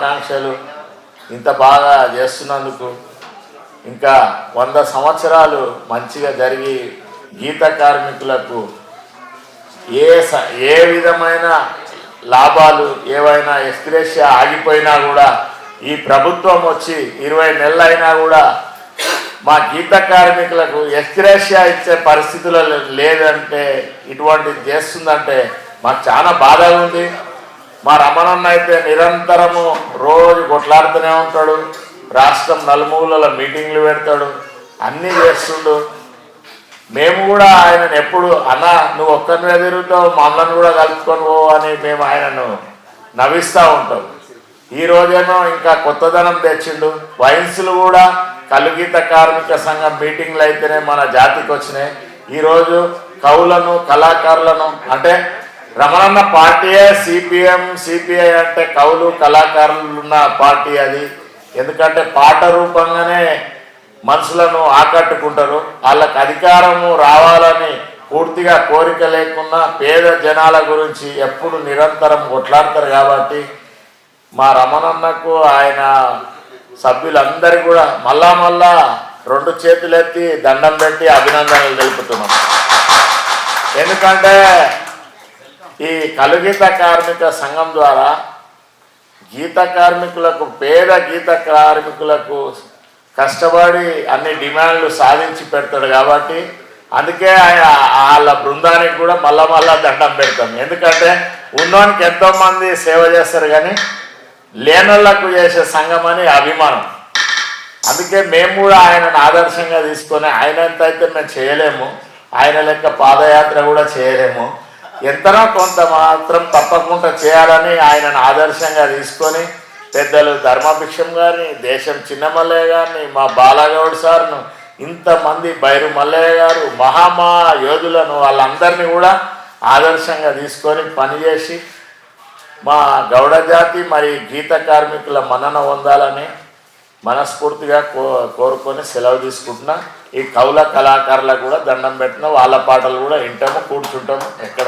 శుభాకాంక్షలు. ఇంత బాగా చేస్తున్నందుకు ఇంకా 100 సంవత్సరాలు మంచిగా జరిగి గీత కార్మికులకు ఏ విధమైన లాభాలు ఏవైనా ఎక్స్గ్రేషియా ఆగిపోయినా కూడా ఈ ప్రభుత్వం వచ్చి 20 నెలలు అయినా కూడా మా గీత కార్మికులకు ఎక్స్గ్రేషియా ఇచ్చే పరిస్థితులు లేదంటే ఇటువంటిది చేస్తుందంటే మాకు చాలా బాధగా ఉంది. మా రమణన్న అయితే నిరంతరము రోజు కొట్లాడుతూనే ఉంటాడు, రాష్ట్రం నలుమూలల మీటింగ్లు పెడతాడు, అన్నీ చేస్తుండు. మేము కూడా ఆయనను ఎప్పుడు అన్న నువ్వు ఒక్కరినే తిరుగుతావు మమ్మల్ని కూడా కలుపుకొని పో అని మేము ఆయనను నవ్విస్తూ ఉంటాం. ఈ రోజేమో ఇంకా కొత్తదనం తెచ్చిండు. వైన్స్లు కూడా కలుగీత కార్మిక సంఘం మీటింగ్లు అయితేనే మన జాతికి వచ్చినాయి. ఈరోజు కవులను కళాకారులను అంటే రమణన్న పార్టీయే సిపిఎం సిపిఐ అంటే కవులు కళాకారులు ఉన్న పార్టీ అది. ఎందుకంటే పాట రూపంగానే మనుషులను ఆకట్టుకుంటారు. వాళ్ళకి అధికారము రావాలని పూర్తిగా కోరిక లేకున్నా పేద జనాల గురించి ఎప్పుడు నిరంతరం కొట్లాడతారు. కాబట్టి మా రమణన్నకు ఆయన సభ్యులందరూ కూడా మళ్ళా 2 చేతులెత్తి దండం పెట్టి అభినందనలు తెలుపుతున్నాం. ఎందుకంటే ఈ కలుగీత కార్మిక సంఘం ద్వారా గీత కార్మికులకు పేద గీత కార్మికులకు కష్టపడి అన్ని డిమాండ్లు సాధించి పెడతాడు. కాబట్టి అందుకే వాళ్ళ బృందానికి కూడా మళ్ళా దండం పెడతాం. ఎందుకంటే ఉన్నోనికి ఎంతోమంది సేవ చేస్తారు కానీ లేనోళ్లకు చేసే సంఘం అని అభిమానం. అందుకే మేము కూడా ఆయనను ఆదర్శంగా తీసుకొని ఆయనంత అయితే మేము చేయలేము, ఆయన లెక్క పాదయాత్ర కూడా చేయలేము, ఎంతనో కొంత మాత్రం తప్పకుండా చేయాలని ఆయనను ఆదర్శంగా తీసుకొని పెద్దలు ధర్మభిక్షం గారిని, దేశం చిన్నమల్లయ్య గారిని, మా బాలగౌడ్ సార్ను, ఇంతమంది బైరు మల్లయ్య గారు మహామా యోధులను వాళ్ళందరినీ కూడా ఆదర్శంగా తీసుకొని పనిచేసి మా గౌడ జాతి మరి గీత కార్మికుల మన్నన పొందాలని మనస్ఫూర్తిగా కోరుకొని సెలవు తీసుకుంటున్నా. ఈ కవుల కళాకారులకు కూడా దండం పెట్టిన వాళ్ళ పాటలు కూడా వింటాము, కూర్చుంటాము ఎక్కడ